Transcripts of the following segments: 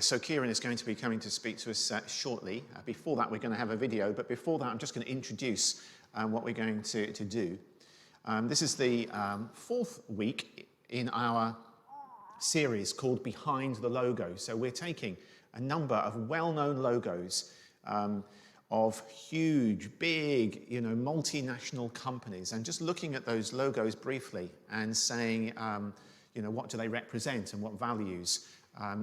So Kieran is going to be coming to speak to us shortly. Before that, we're going to have a video, but before that, I'm just going to introduce what we're going to do. This is the fourth week in our series called Behind the Logo. So we're taking a number of well-known logos of huge, big, multinational companies, and just looking at those logos briefly and saying, what do they represent and what values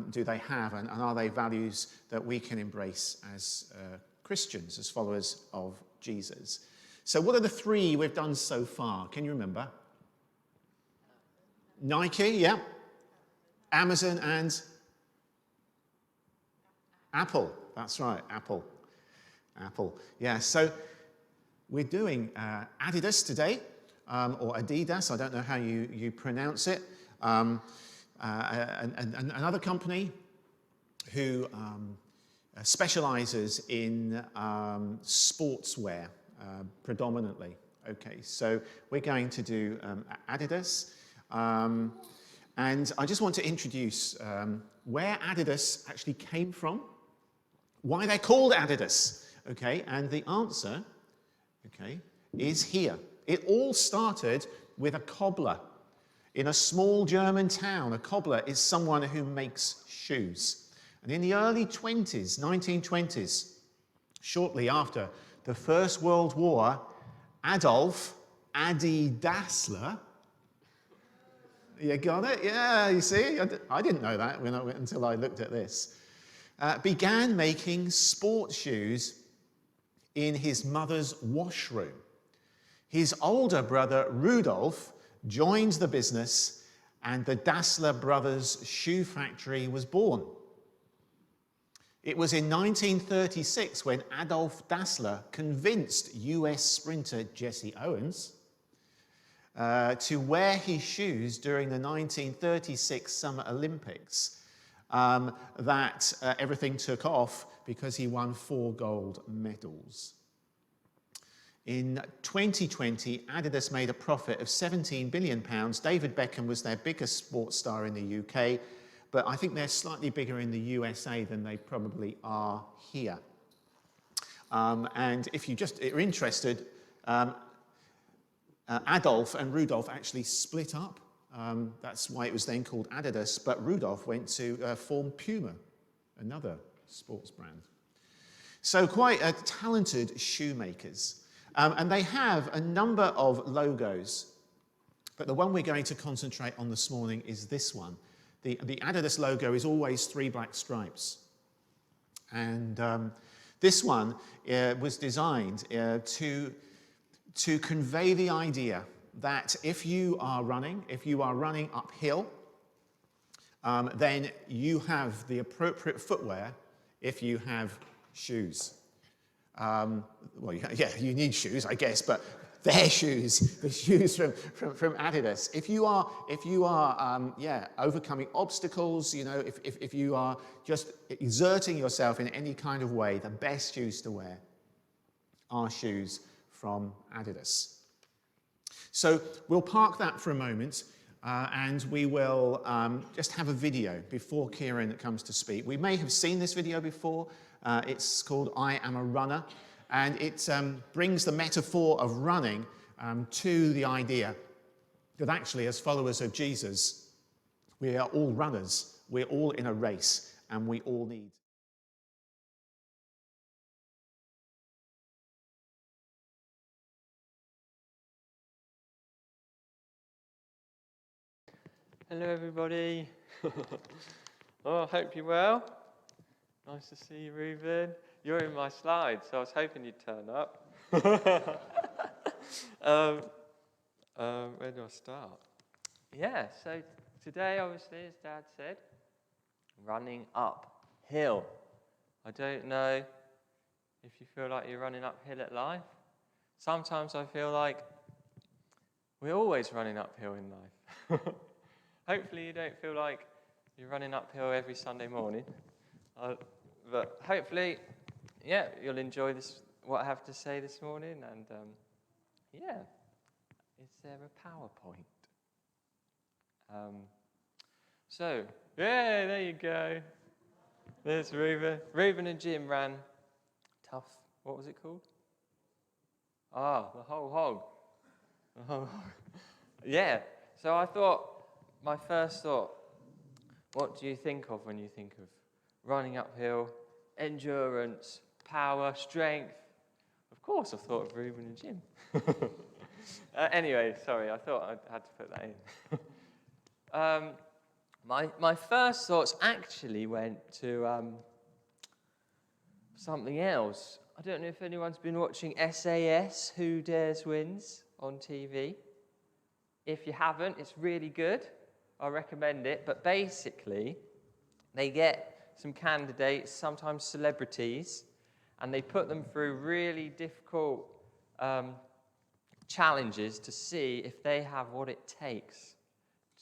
do they have, and are they values that we can embrace as Christians, as followers of Jesus? So what are the three we've done so far? Can you remember? Nike, yeah. Amazon and Apple. That's right, Apple. Yeah, so we're doing Adidas today, or Adidas, I don't know how you pronounce it. Another company who specializes in sportswear predominantly. Okay, so we're going to do Adidas. And I just want to introduce where Adidas actually came from, why they're called Adidas. Okay, and the answer, is here. It all started with a cobbler in a small German town. A cobbler is someone who makes shoes. And in the early 1920s, shortly after the First World War, Adolf Dassler, you got it? Yeah, you see? I didn't know that until I looked at this. Began making sports shoes in his mother's washroom. His older brother, Rudolf, joined the business, and the Dassler brothers' shoe factory was born. It was in 1936 when Adolf Dassler convinced US sprinter Jesse Owens to wear his shoes during the 1936 Summer Olympics that everything took off because he won 4 gold medals. In 2020, Adidas made a profit of £17 billion. David Beckham was their biggest sports star in the UK, but I think they're slightly bigger in the USA than they probably are here. And if you just are interested, Adolf and Rudolf actually split up. That's why it was then called Adidas, but Rudolf went to form Puma, another sports brand. So quite talented shoemakers. And they have a number of logos, but the one we're going to concentrate on this morning is this one. The Adidas logo is always 3 black stripes. And this one was designed to convey the idea that if you are running uphill, then you have the appropriate footwear if you have shoes. You need shoes, I guess, but their shoes, the shoes from Adidas. If you are overcoming obstacles, if you are just exerting yourself in any kind of way, the best shoes to wear are shoes from Adidas. So we'll park that for a moment, and we will just have a video before Kieran comes to speak. We may have seen this video before. It's called I Am a Runner, and it brings the metaphor of running to the idea that actually, as followers of Jesus, we are all runners. We're all in a race, and we all need. Hello everybody. I hope you're well. Nice to see you, Reuben. You're in my slides, so I was hoping you'd turn up. Where do I start? Yeah, so today, obviously, as Dad said, running uphill. I don't know if you feel like you're running uphill at life. Sometimes I feel like we're always running uphill in life. Hopefully you don't feel like you're running uphill every Sunday morning. But hopefully, you'll enjoy what I have to say this morning. And is there a PowerPoint? There you go. There's Reuben. Reuben and Jim ran tough. What was it called? The whole hog. The whole hog. Yeah. So I thought, my first thought, what do you think of when you think of running uphill, endurance, power, strength? Of course, I thought of Reuben and Jim. Anyway, sorry, I thought I had to put that in. My first thoughts actually went to something else. I don't know if anyone's been watching SAS, Who Dares Wins, on TV. If you haven't, it's really good. I recommend it. But basically, they get some candidates, sometimes celebrities, and they put them through really difficult challenges to see if they have what it takes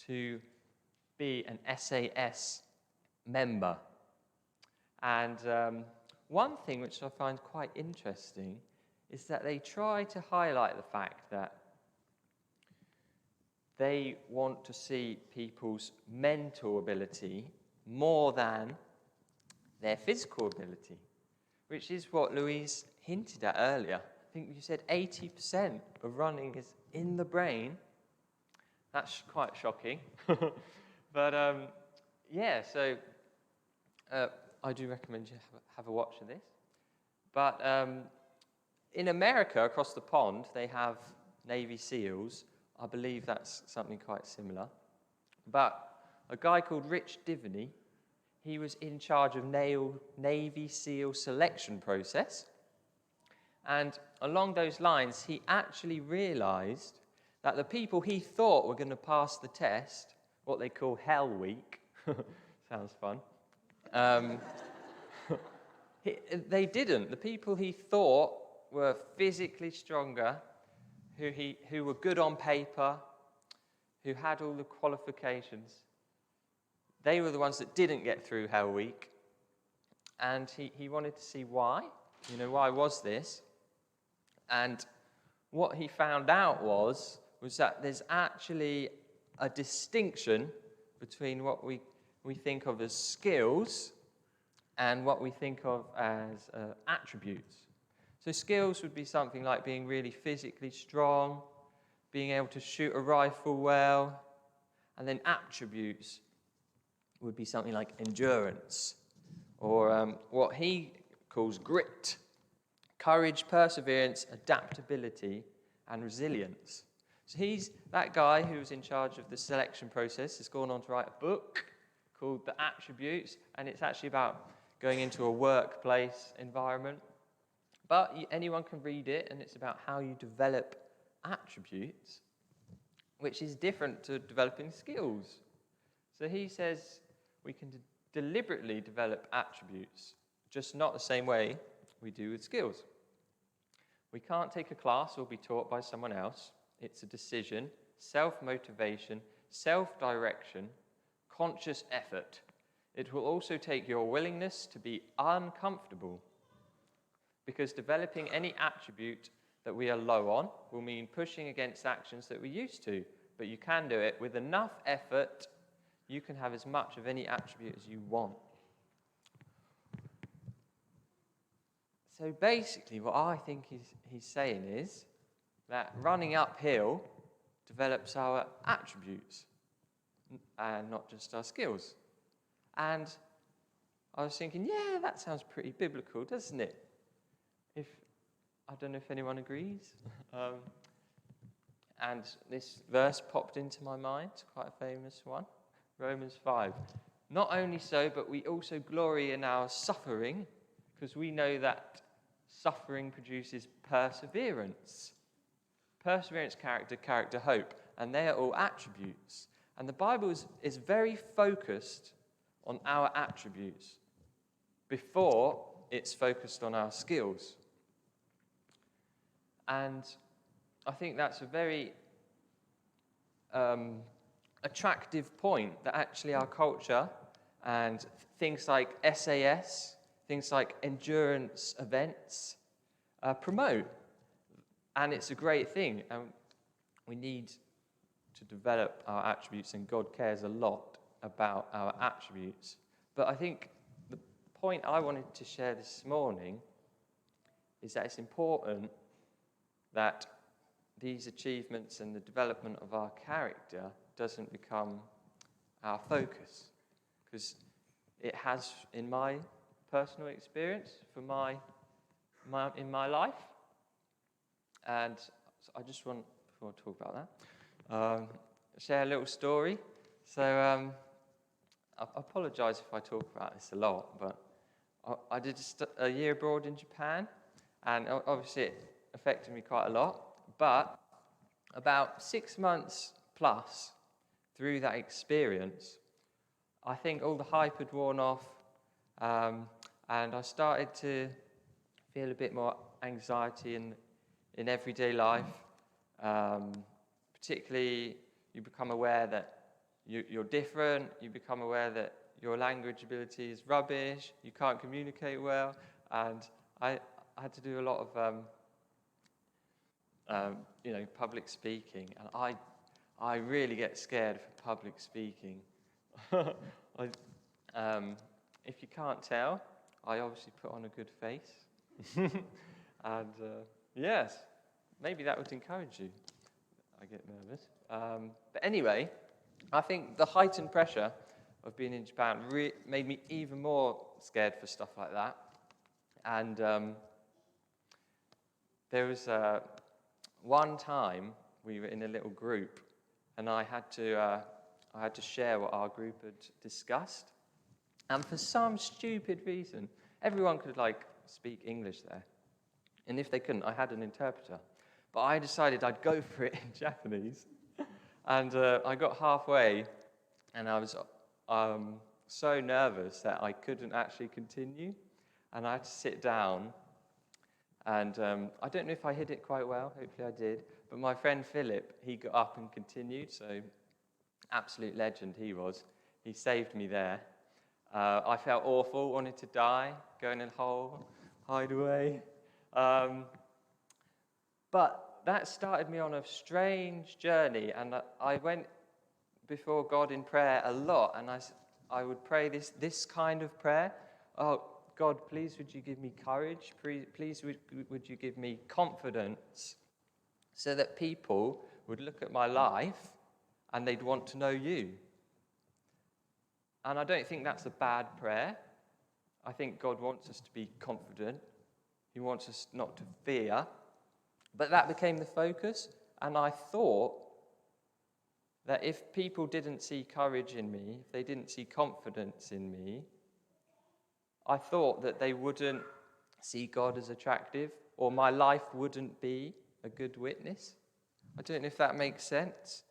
to be an SAS member. And one thing which I find quite interesting is that they try to highlight the fact that they want to see people's mental ability more than their physical ability, which is what Louise hinted at earlier. I think you said 80% of running is in the brain. That's quite shocking. But yeah, so I do recommend you have a watch of this. But in America, across the pond, they have Navy SEALs. I believe that's something quite similar. But a guy called Rich Divney, he was in charge of Navy SEAL selection process. And along those lines, he actually realized that the people he thought were going to pass the test, what they call Hell Week, sounds fun, they didn't. The people he thought were physically stronger, who were good on paper, who had all the qualifications, they were the ones that didn't get through Hell Week. And he wanted to see why. Why was this? And what he found out was that there's actually a distinction between what we think of as skills and what we think of as attributes. So skills would be something like being really physically strong, being able to shoot a rifle well, and then attributes would be something like endurance, or what he calls grit, courage, perseverance, adaptability, and resilience. So he's that guy who was in charge of the selection process, has gone on to write a book called The Attributes, and it's actually about going into a workplace environment. But anyone can read it, and it's about how you develop attributes, which is different to developing skills. So he says we can deliberately develop attributes, just not the same way we do with skills. We can't take a class or be taught by someone else. It's a decision, self-motivation, self-direction, conscious effort. It will also take your willingness to be uncomfortable, because developing any attribute that we are low on will mean pushing against actions that we're used to. But you can do it with enough effort. You can have as much of any attribute as you want. So basically what I think he's saying is that running uphill develops our attributes and not just our skills. And I was thinking, yeah, that sounds pretty biblical, doesn't it? I don't know if anyone agrees. And this verse popped into my mind, it's quite a famous one, Romans 5. Not only so, but we also glory in our suffering, because we know that suffering produces perseverance. Perseverance, character, hope, and they are all attributes. And the Bible is very focused on our attributes before it's focused on our skills. And I think that's a very attractive point that actually our culture and things like SAS, things like endurance events promote. And it's a great thing. And we need to develop our attributes, and God cares a lot about our attributes. But I think the point I wanted to share this morning is that it's important that these achievements and the development of our character doesn't become our focus, because it has in my personal experience in my life. And so I just want, before I talk about that, share a little story. So I apologise if I talk about this a lot, but I did a year abroad in Japan, and obviously it affected me quite a lot. But about 6 months plus through that experience, I think all the hype had worn off, and I started to feel a bit more anxiety in everyday life. Particularly, you become aware that you're different. You become aware that your language ability is rubbish. You can't communicate well, and I had to do a lot of public speaking, and I really get scared for public speaking. If you can't tell, I obviously put on a good face. And yes, maybe that would encourage you. I get nervous. But anyway, I think the heightened pressure of being in Japan made me even more scared for stuff like that. And there was one time we were in a little group, and I had to share what our group had discussed. And for some stupid reason, everyone could speak English there. And if they couldn't, I had an interpreter. But I decided I'd go for it in Japanese. And I got halfway, and I was so nervous that I couldn't actually continue. And I had to sit down. And I don't know if I hid it quite well. Hopefully I did. But my friend Philip, he got up and continued. So absolute legend he was. He saved me there. I felt awful, wanted to die, go in a hole, hide away. But that started me on a strange journey, and I went before God in prayer a lot, and I would pray this kind of prayer. Oh, God, please would you give me courage? Please would you give me confidence so that people would look at my life and they'd want to know you. And I don't think that's a bad prayer. I think God wants us to be confident. He wants us not to fear. But that became the focus. And I thought that if people didn't see courage in me, if they didn't see confidence in me, I thought that they wouldn't see God as attractive, or my life wouldn't be a good witness. I don't know if that makes sense.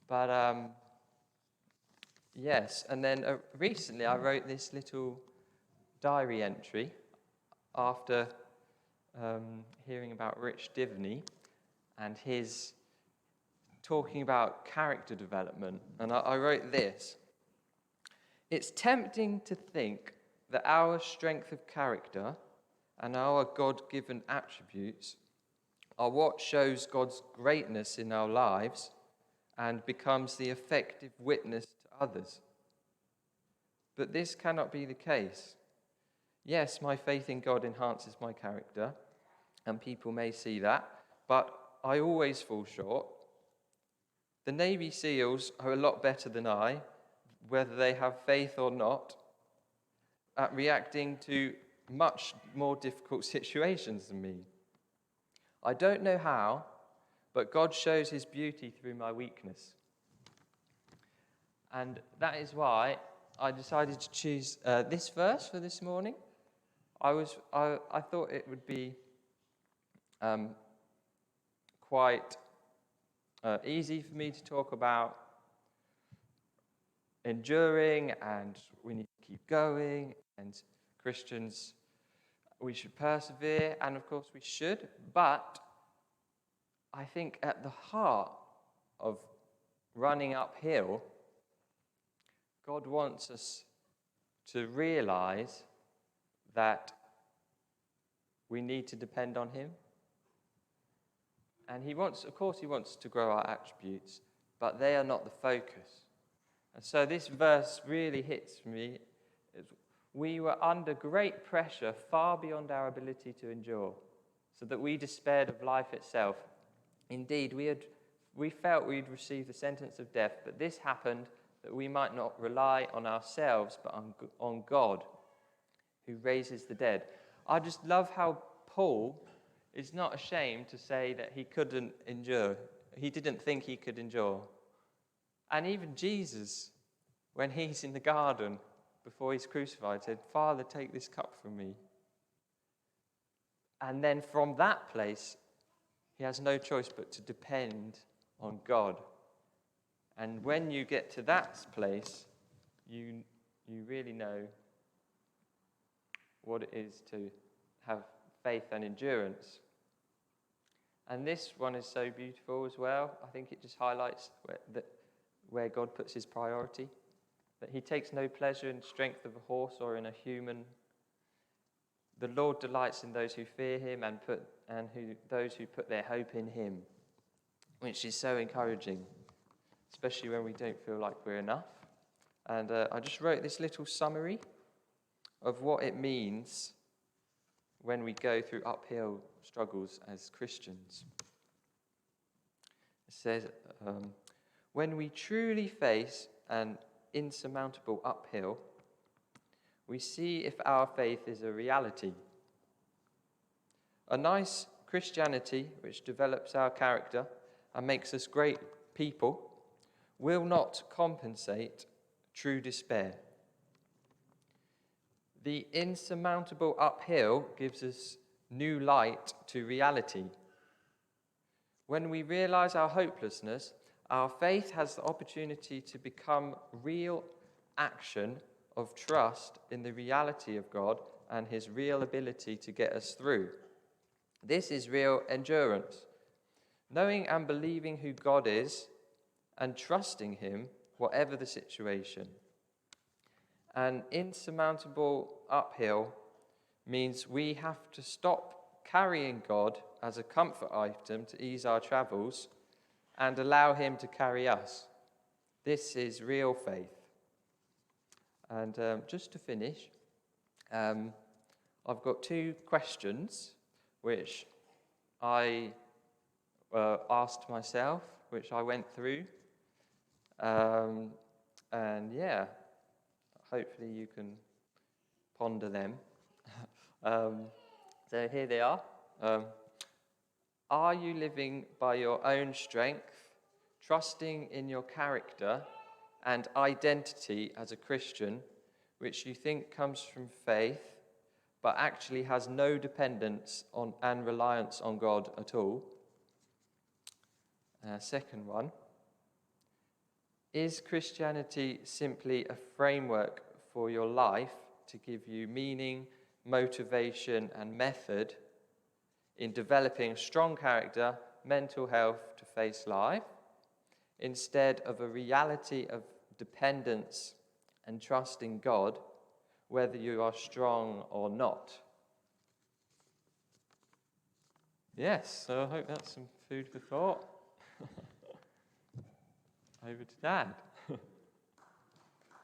But yes, and then recently I wrote this little diary entry after hearing about Rich Divney and his talking about character development. And I wrote this. It's tempting to think that our strength of character and our God-given attributes are what shows God's greatness in our lives and becomes the effective witness to others. But this cannot be the case. Yes, my faith in God enhances my character, and people may see that, but I always fall short. The Navy SEALs are a lot better than I, whether they have faith or not, at reacting to much more difficult situations than me. I don't know how, but God shows his beauty through my weakness. And that is why I decided to choose this verse for this morning. I thought it would be quite easy for me to talk about enduring, and we need to keep going, and Christians, we should persevere, and of course we should, but I think at the heart of running uphill, God wants us to realize that we need to depend on him. And he wants to grow our attributes, but they are not the focus. And so this verse really hits me. we were under great pressure far beyond our ability to endure, so that we despaired of life itself. Indeed, we felt we'd received the sentence of death, but this happened that we might not rely on ourselves, but on God, who raises the dead. I just love how Paul is not ashamed to say that he couldn't endure. He didn't think he could endure. And even Jesus, when he's in the garden before he's crucified, said, "Father, take this cup from me." And then from that place, he has no choice but to depend on God. And when you get to that place, you really know what it is to have faith and endurance. And this one is so beautiful as well. I think it just highlights where God puts his priority, that he takes no pleasure in the strength of a horse or in a human. The Lord delights in those who fear him and those who put their hope in him, which is so encouraging, especially when we don't feel like we're enough. And I just wrote this little summary of what it means when we go through uphill struggles as Christians. It says, when we truly face an insurmountable uphill, we see if our faith is a reality. A nice Christianity, which develops our character and makes us great people, will not compensate true despair. The insurmountable uphill gives us new light to reality. When we realize our hopelessness, our faith has the opportunity to become real action of trust in the reality of God and his real ability to get us through. This is real endurance. Knowing and believing who God is and trusting him, whatever the situation. An insurmountable uphill means we have to stop carrying God as a comfort item to ease our travels and allow him to carry us. This is real faith. And just to finish, I've got 2 questions which I asked myself, which I went through. And yeah, hopefully you can ponder them. So here they are. Are you living by your own strength, trusting in your character and identity as a Christian, which you think comes from faith, but actually has no dependence on and reliance on God at all? Second one, is Christianity simply a framework for your life to give you meaning, motivation, and method in developing strong character, mental health to face life, instead of a reality of dependence and trust in God, whether you are strong or not? Yes, so I hope that's some food for thought. Over to Dad.